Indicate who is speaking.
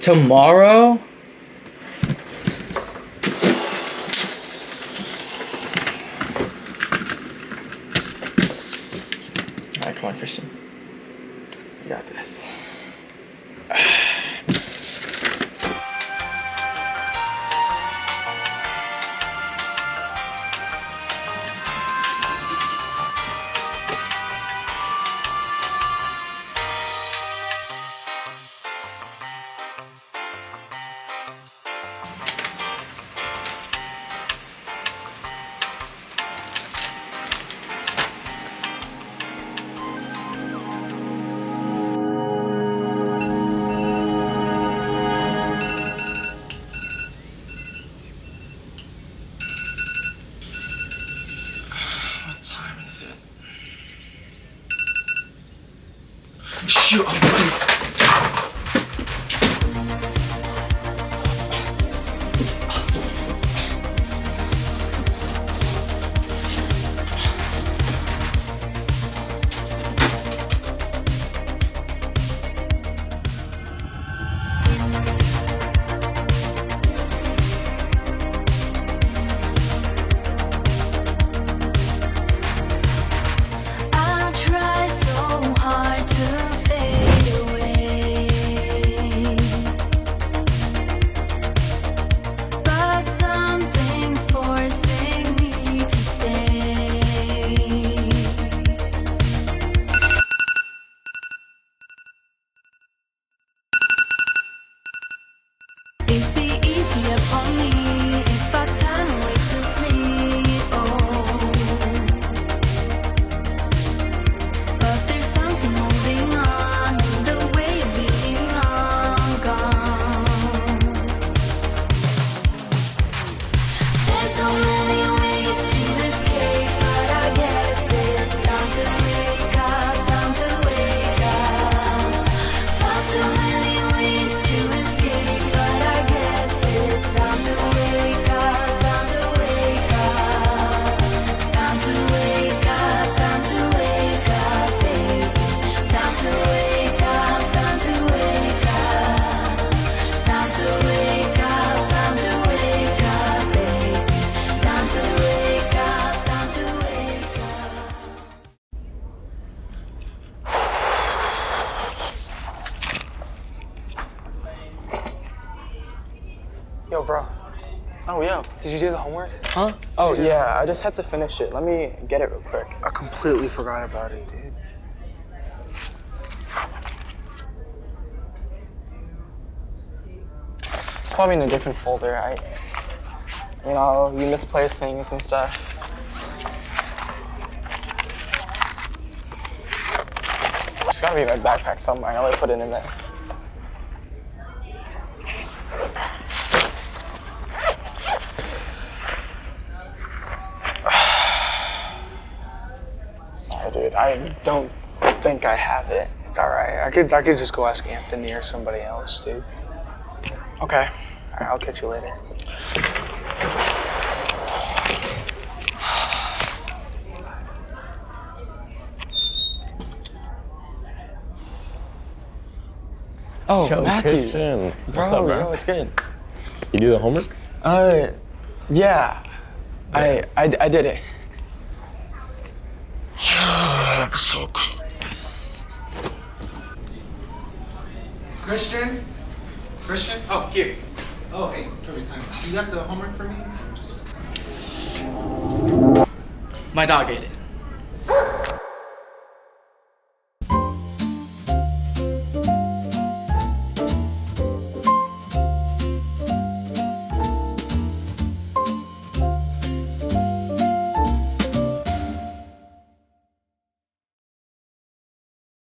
Speaker 1: Tomorrow? Alright, come on, Christian. You got this. Shoot, I'm late.
Speaker 2: Yo, bro.
Speaker 1: Oh, yeah.
Speaker 2: Did you do the homework?
Speaker 1: Huh? Oh, yeah, I just had to finish it. Let me get it real quick.
Speaker 2: I completely forgot about it, dude.
Speaker 1: It's probably in a different folder. You misplaced things and stuff. There's gotta be my backpack somewhere. I know I put it in there. Sorry, dude. I don't think I have it.
Speaker 2: It's all right. I could just go ask Anthony or somebody else, dude.
Speaker 1: Okay.
Speaker 2: All right, I'll catch you later.
Speaker 1: Oh,
Speaker 3: Yo,
Speaker 1: Matthew.
Speaker 3: Christian. What's
Speaker 1: Bro,
Speaker 3: up, bro?
Speaker 1: yo, it's good.
Speaker 3: You do the homework?
Speaker 1: Yeah. I did it. I'm so good.
Speaker 4: Christian? Christian?
Speaker 1: Oh, here.
Speaker 4: Oh, hey, you got the homework for me?
Speaker 1: My dog ate it.